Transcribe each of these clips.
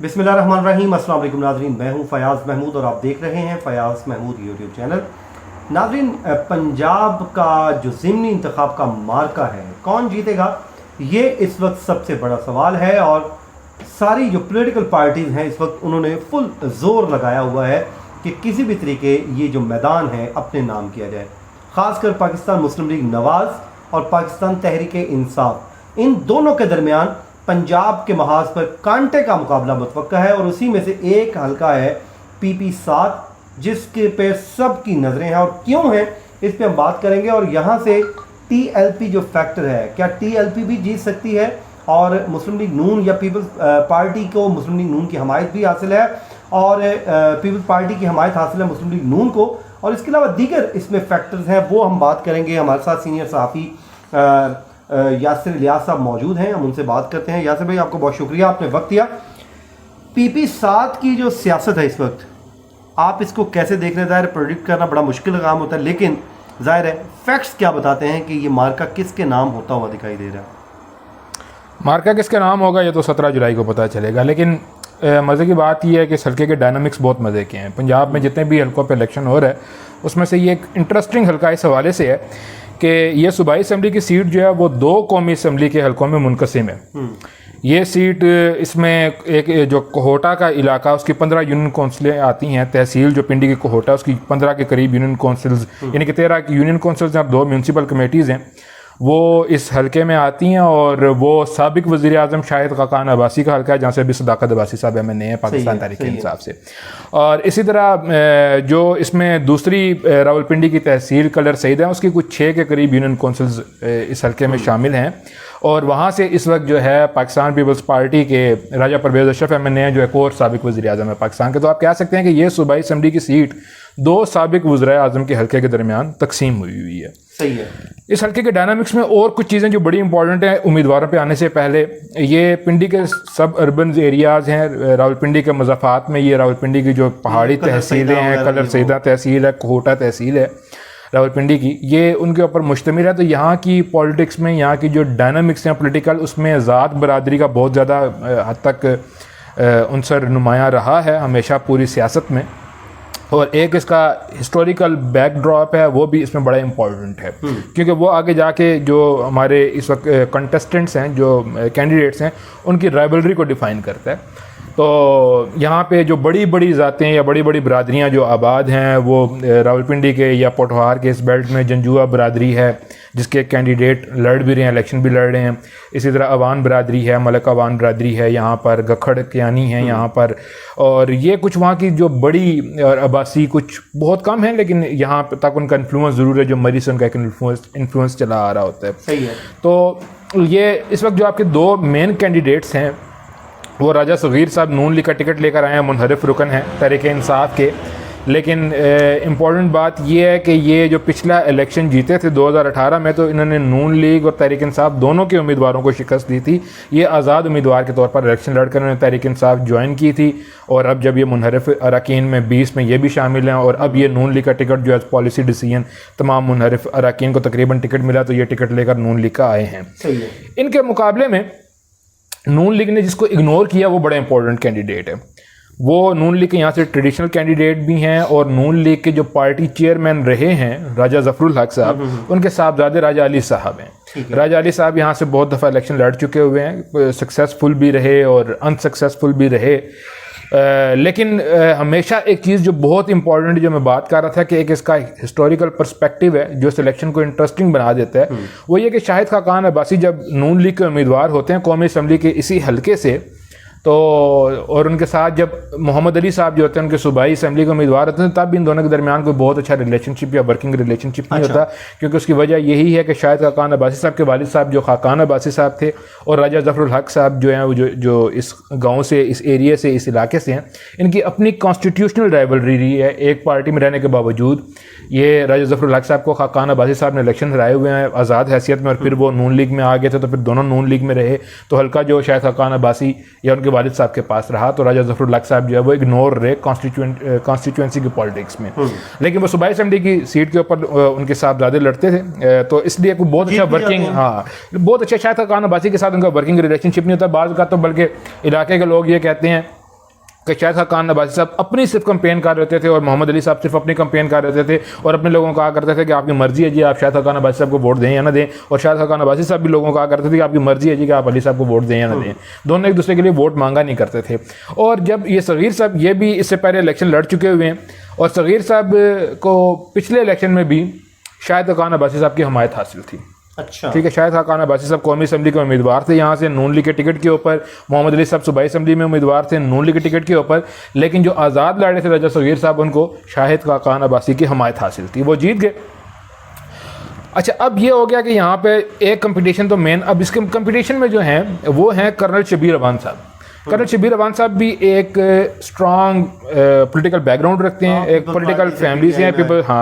बिस्मिल्लाहिर्रहमानिर्रहीम। अस्सलाम वालेकुम नाज़रीन, मैं हूं फ़याज़ महमूद और आप देख रहे हैं फ़याज़ महमूद यूट्यूब चैनल। नाज़रीन, पंजाब का जो ज़िमनी इंतखाब का मार्का है, कौन जीतेगा, ये इस वक्त सबसे बड़ा सवाल है। और सारी जो पॉलिटिकल पार्टीज़ हैं इस वक्त उन्होंने फुल ज़ोर लगाया हुआ है कि किसी भी तरीके ये जो मैदान है अपने नाम किया जाए। ख़ासकर पाकिस्तान मुस्लिम लीग नवाज़ और पाकिस्तान तहरीक इंसाफ, इन दोनों के दरमियान पंजाब के महाज पर कांटे का मुकाबला मुतवक्का है। और उसी में से एक हल्का है PP7, जिसके पे सब की नज़रें हैं। और क्यों हैं इस पे हम बात करेंगे। और यहाँ से TLP जो फैक्टर है, क्या TLP भी जीत सकती है और मुस्लिम लीग नून या पीपल्स पार्टी को मुस्लिम लीग नून की हमायत भी हासिल है और पीपल्स पार्टी की हमायत हासिल है मुस्लिम लीग नून को। और इसके अलावा दीगर इसमें फैक्टर्स हैं, वो हम बात करेंगे। हमारे साथ सीनियर सहाफ़ी यासिर इलियास साहब मौजूद हैं, हम उनसे बात करते हैं। यासिर भाई, आपको बहुत शुक्रिया, आपने वक्त दिया। PP7 की जो सियासत है इस वक्त, आप इसको कैसे देख रहे हैं? ज़ाहिर प्रोडिक्ट करना बड़ा मुश्किल काम होता है, लेकिन जाहिर है फैक्ट्स क्या बताते हैं कि ये मार्का किसके नाम होता हुआ दिखाई दे रहा है? मार्का किसके नाम होगा ये तो 17 जुलाई को पता चलेगा। लेकिन मज़े की बात यह है कि इस हल्के के डायनामिक्स बहुत मज़े के हैं। पंजाब में जितने भी हल्कों पे इलेक्शन हो रहा है उसमें से ये एक इंटरेस्टिंग हल्का इस हवाले से है कि ये सूबाई असम्बली की सीट जो है वो 2 कौमी असम्बली के हल्कों में मुनक़सिम है। ये सीट, इसमें एक जो कोहोटा का इलाका, उसकी 15 यूनियन कौंसिलें आती हैं। तहसील जो पिंडी की कोहोटा, उसकी 15 के करीब यूनियन कौंसिल्स, यानी कि 13 की यूनियन कौंसिल्स और 2 म्यूनसिपल कमेटीज़ हैं, वो इस हल्के में आती हैं। और वो साबिक वज़ीर आज़म शाहिद खाकान अब्बासी का हल्का है, जहाँ से अभी सदाकत अब्बासी साहब MNA हैं पाकिस्तान तहरीक इंसाफ से। और इसी तरह जो इसमें दूसरी रावलपिंडी की तहसील कलर सईद है, उसकी कुछ 6 के करीब यूनियन कौंसिल्स इस हल्के में शामिल हैं। और वहाँ से इस वक्त जो है पाकिस्तान पीपल्स पार्टी के राजा परवेज़ अशरफ MNA जो एक और साबिक वज़ीर आज़म है पाकिस्तान के। तो आप कह सकते हैं कि ये सूबाई असम्बली की सीट 2 साबिक वज़ीर आज़म के हल्के के दरमियान तकसीम हुई है। सही है। इस हल्के के डायनामिक्स में और कुछ चीज़ें जो बड़ी इंपॉर्टेंट हैं उम्मीदवारों पे आने से पहले, ये पिंडी के सब अर्बन एरियाज़ हैं। रावलपिंडी के मज़ाफ़ात में ये रावलपिंडी की जो पहाड़ी तहसीलें हैं, कलर सईदा तहसील है, कोहोटा तहसील है रावलपिंडी की, ये उनके ऊपर मुश्तमिल है। तो यहाँ की पॉलिटिक्स में, यहाँ की जो डायनामिक्स हैं पॉलिटिकल, उसमें ज़ात बरादरी का बहुत ज़्यादा हद तक उनसर नुमायाँ रहा है हमेशा पूरी सियासत में। और एक इसका हिस्टोरिकल बैकड्रॉप है, वो भी इसमें बड़ा इम्पॉर्टेंट है, क्योंकि वो आगे जाके जो हमारे इस वक्त कंटेस्टेंट्स हैं, जो कैंडिडेट्स हैं, उनकी राइवलरी को डिफ़ाइन करता है। तो यहाँ पे जो बड़ी बड़ी ज़ातें या बड़ी बड़ी बरादरियाँ जो आबाद हैं, वो रावलपिंडी के या पोठवार के इस बेल्ट में जंजुआ बरादरी है, जिसके कैंडिडेट लड़ भी रहे हैं, इलेक्शन भी लड़ रहे हैं। इसी तरह अवान बरादरी है, मलक अवान बरादरी है यहाँ पर, गखड़ कियानी है यहाँ पर। और ये कुछ वहाँ की जो बड़ी और अब्बासी कुछ बहुत कम है, लेकिन यहाँ तक उनका इन्फ्लुएंस ज़रूर है, जो मरी से उनका एक इन्फ्लुएंस चला आ रहा होता है। सही है। तो ये इस वक्त जो आपके 2 मेन कैंडिडेट्स हैं, वो राजा सगीर साहब नून लीग का टिकट लेकर आए हैं, मुनहरिफ रुकन हैं तहरीक इंसाफ के। लेकिन इम्पॉर्टेंट बात यह है कि ये जो पिछला इलेक्शन जीते थे 2018 में, तो इन्होंने नून लीग और तहरीक इंसाफ दोनों के उम्मीदवारों को शिकस्त दी थी। ये आज़ाद उम्मीदवार के तौर पर इलेक्शन लड़कर उन्होंने तहरीक इंसाफ ज्वाइन की थी। और अब जब ये मुनहरिफ अरकान में 20 में ये भी शामिल हैं, और अब ये नून लीग का टिकट जो है पॉलिसी डिसीजन तमाम मुनहरिफ अरकान को तकरीबन टिकट मिला, तो ये टिकट लेकर नून लीग का आए हैं। सही है। इनके मुकाबले में नून लीग ने जिसको इग्नोर किया वो बड़ा इंपॉर्टेंट कैंडिडेट है। वो नून लीग के यहाँ से ट्रेडिशनल कैंडिडेट भी हैं, और नून लीग के जो पार्टी चेयरमैन रहे हैं राजा ज़फ़रुल हक साहब, उनके साहबजादे राजा अली साहब हैं। राजा अली साहब यहाँ से बहुत दफ़ा इलेक्शन लड़ चुके हुए हैं, सक्सेसफुल भी रहे और अनसक्सेसफुल भी रहे। लेकिन हमेशा एक चीज़ जो बहुत इंपॉर्टेंट, जो मैं बात कर रहा था कि एक इसका हिस्टोरिकल पर्सपेक्टिव है जो सिलेक्शन को इंटरेस्टिंग बना देता है, वो ये कि शाहिद खाकान अब्बासी जब नून लीग के उम्मीदवार होते हैं कौमी असम्बली के इसी हल्के से, तो और उनके साथ जब मोहम्मद अली साहब जो होते हैं उनके सूबाई असम्बली के उम्मीदवार होते हैं, तब भी इन दोनों के दरमियान कोई बहुत अच्छा रिलेशनशिप या वर्किंग रिलेशनशिप नहीं होता। क्योंकि उसकी वजह यही है कि शायद खाकान अब्बासी साहब के वालिद साहब जो खाकान अब्बासी साहब थे, और राजा ज़फ़रुल हक साहब जो हैं, वो जो इस गाँव से, इस एरिया से, इस इलाके से हैं, इनकी अपनी कॉन्स्टिट्यूशनल राइवलरी रही है एक पार्टी में रहने के बावजूद। ये राजा ज़फ़रुल हक साहब को खाकान अब्बासी साहब ने इलेक्शन हराए हुए हैं आज़ाद हैसियत में, और फिर वो नून लीग में आ गए थे, तो फिर दोनों नून लीग में रहे। तो हल्का जो शायद खाकान अब्बासी या उनके वालिद साहब के पास रहा, तो राजा ज़फ़रुल हक साहब जो है वो इग्नोर रहे कॉन्स्टिट्यूएंसी की पॉलिटिक्स में। लेकिन वो सूबाई असम्बली की सीट के ऊपर उनके साहबजादे लड़ते थे, तो इसलिए कोई बहुत अच्छा वर्किंग, बहुत अच्छा शायद खाकान अब्बासी के साथ उनका वर्किंग रिलेशनशिप नहीं होता। बाज़ का तो बल्कि इलाके के लोग ये कहते हैं कि शाहिद खान अब्बासी साहब अपनी सिर्फ कंपेन कर रहे थे और मोहम्मद अली साहब सिर्फ अपनी कंपेन कर रहे थे और अपने लोगों को कहा करते थे कि आपकी मर्जी है जी, आप शाहिद खान अब्बासी साहब को वोट दें या ना दें, और शाहिद खान अब्बासी साहब भी लोगों को कहा करते थे कि आपकी मर्जी है जी कि आप अली साहब को वोट दें या ना दें। दोनों एक दूसरे के लिए वोट मांगा नहीं करते थे। और जब ये सगीर साहब ये भी इससे पहले इलेक्शन लड़ चुके हुए हैं और सगीर साहब को पिछले इलेक्शन में भी शाहिद खान अब्बासी साहब की हमायत हासिल थी। अच्छा, ठीक है, शाहिद खान अब्बासी साहब कौमी असम्बली के उम्मीदवार थे यहाँ से नून लीग के टिकट के ऊपर, मोहम्मद अली साहब सूबाई असम्बली में उम्मीदवार थे नून लीग के टिकट के ऊपर, लेकिन जो आज़ाद लड़ रहे थे रजा सगीर साहब उनको शाहिद खान अब्बासी की हमायत हासिल थी, वो जीत गए। अच्छा, अब ये हो गया कि यहाँ पे एक कंपटीशन तो मेन, अब इसके कंपटीशन में जो हैं वो हैं कर्नल शबीर अवान साहब। कर्नल शबीर अवान साहब भी एक स्ट्रॉन्ग पॉलिटिकल बैकग्राउंड रखते हैं, एक पॉलिटिकल फैमिली से हैं,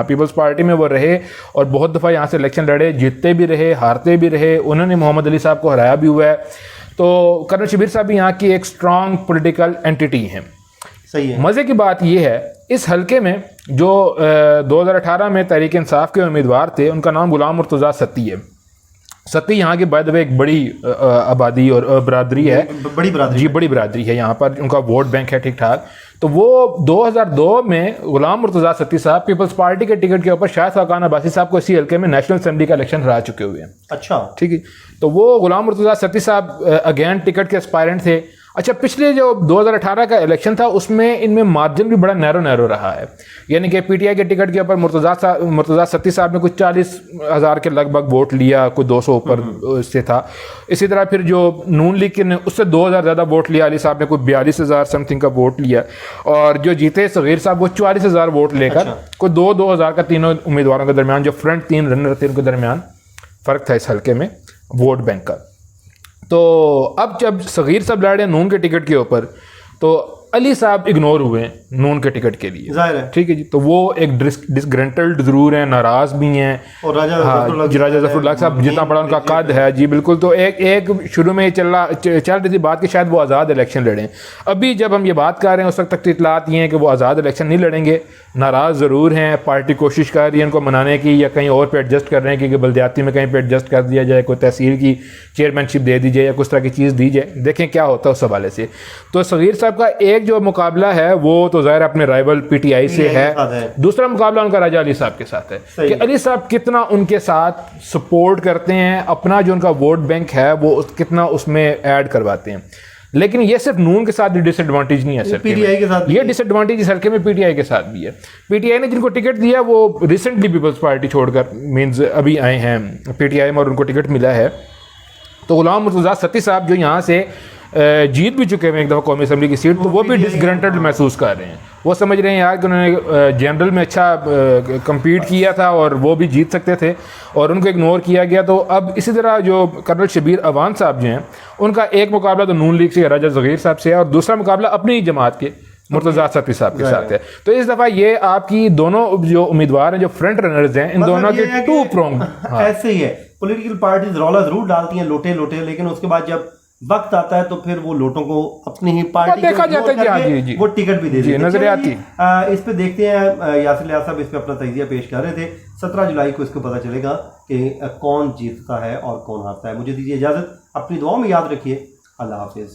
पीपल्स पार्टी में वो रहे और बहुत दफ़ा यहाँ से इलेक्शन लड़े, जीतते भी रहे, हारते भी रहे, उन्होंने मोहम्मद अली साहब को हराया भी हुआ है। तो कर्नल शबीर साहब भी यहाँ की एक स्ट्रॉन्ग पॉलिटिकल एंटिटी हैं। सही है। मज़े की बात यह है इस हलके में जो 2018 में तहरीक इंसाफ के उम्मीदवार थे उनका नाम गुलाम मुर्तज़ा सत्ती है। सत्ती यहाँ की बाय द वे एक बड़ी आबादी और बरादरी है, बड़ी बरादरी, जी बड़ी बरादरी है, यहाँ पर उनका वोट बैंक है ठीक ठाक। तो वो 2002 में गुलाम मुर्तज़ा सत्ती साहब पीपल्स पार्टी के टिकट के ऊपर शाहिद खान अब्बासी साहब को इसी हल्के में नेशनल असेंबली का इलेक्शन हरा चुके हुए हैं। अच्छा, ठीक है, तो वो गुलाम मुर्तज़ा सत्ती साहब अगेन टिकट के एस्पायरेंट थे। अच्छा, पिछले जो 2018 का इलेक्शन था उसमें इनमें मार्जिन भी बड़ा नैरो रहा है, यानी कि पीटीआई के टिकट के ऊपर मुर्तज़ा सत्ती साहब ने कुछ 40,000 के लगभग वोट लिया, कुछ 200 ऊपर से था। इसी तरह फिर जो नून लीग ने उससे 2,000 ज़्यादा वोट लिया, अली साहब ने कुछ 42,000 समथिंग का वोट लिया, और जो जीते सगीर साहब वो 44,000 वोट लेकर कोई 2,000 का तीनों उम्मीदवारों के दरमियान, जो फ्रंट 3 रनर थे उनके दरमियान फ़र्क था इस हल्के में वोट बैंक का। तो अब जब सगीर साहब लड़ रहे हैं नून के टिकट के ऊपर तो अली साहब इग्नोर हुए नून के टिकट के लिए, जाहिर है, ठीक है जी। तो वो एक डिसग्रंटल्ड जरूर हैं, नाराज भी हैं, और राजा ज़फ़रुल्लाह साहब जितना बड़ा उनका कद है, जी बिल्कुल। तो एक शुरू में चल रही थी बात कि शायद वो आज़ाद इलेक्शन लड़ें। अभी जब हम ये बात कर रहे हैं उस वक्त तक तो इतलात ये हैं कि वो आज़ाद इलेक्शन नहीं लड़ेंगे, नाराज़ ज़रूर हैं, पार्टी कोशिश कर रही है उनको मनाने की, या कहीं और पे एडजस्ट कर रहे हैं कि बल्दियाती में कहीं पे एडजस्ट कर दिया जाए, कोई तहसील की चेयरमैनशिप दे दी जाए या कुछ तरह की चीज़ दी जाए, देखें क्या होता है उस हवाले से। तो सगीर साहब का एक जो मुकाबला है वो तो ज़ाहिर अपने राइवल पीटीआई से है, दूसरा मुकाबला उनका राजा अली साहब के साथ है कि अली साहब कितना उनके साथ सपोर्ट करते हैं, अपना जो उनका वोट बैंक है वो कितना उसमें ऐड करवाते हैं। लेकिन ये सिर्फ नून के साथ डिसएडवांटेज नहीं है, सिर्फ पीटीआई के साथ ये डिसएडवांटेज इस हल्के में पीटीआई के साथ भी है। पीटीआई ने जिनको टिकट दिया वो रिसेंटली पीपल्स पार्टी छोड़कर मींस अभी आए हैं पीटीआई में और उनको टिकट मिला है। तो गुलाम मुर्तज़ा सत्ती साहब जो यहाँ से जीत भी चुके हैं एक दफ़ा कौमी असम्बली की सीट, तो वो भी डिसग्रंटेड महसूस कर रहे हैं। वो समझ रहे हैं यार कि उन्होंने जनरल में अच्छा कम्पीट किया था और वो भी जीत सकते थे और उनको इग्नोर किया गया। तो अब इसी तरह जो कर्नल शबीर अवान साहब जो हैं उनका एक मुकाबला तो नून लीग से राजा ज़गीर साहब से है और दूसरा मुकाबला अपनी ही जमात के मुर्तज़ा सत्ती साहब के साथ है। तो इस दफ़ा ये आपकी दोनों जो उम्मीदवार हैं जो फ्रंट रनर्स हैं इन दोनों के टू प्रोंग ऐसे ही है। पॉलिटिकल पार्टीज रौला जरूर डालती हैं लोटे लोटे, लेकिन उसके बाद जब वक्त आता है तो फिर वो लोटों को अपनी ही पार्टी देखा जाता है जी, वो टिकट भी दे देते हैं, नजर आती। इस पे देखते हैं यासिर लियाज़ साहब इस पे अपना तजिया पेश कर रहे थे। 17 जुलाई को इसको पता चलेगा कि कौन जीतता है और कौन हारता है। मुझे दीजिए इजाजत, अपनी दुआओं में याद रखिए। अल्लाह हाफिज।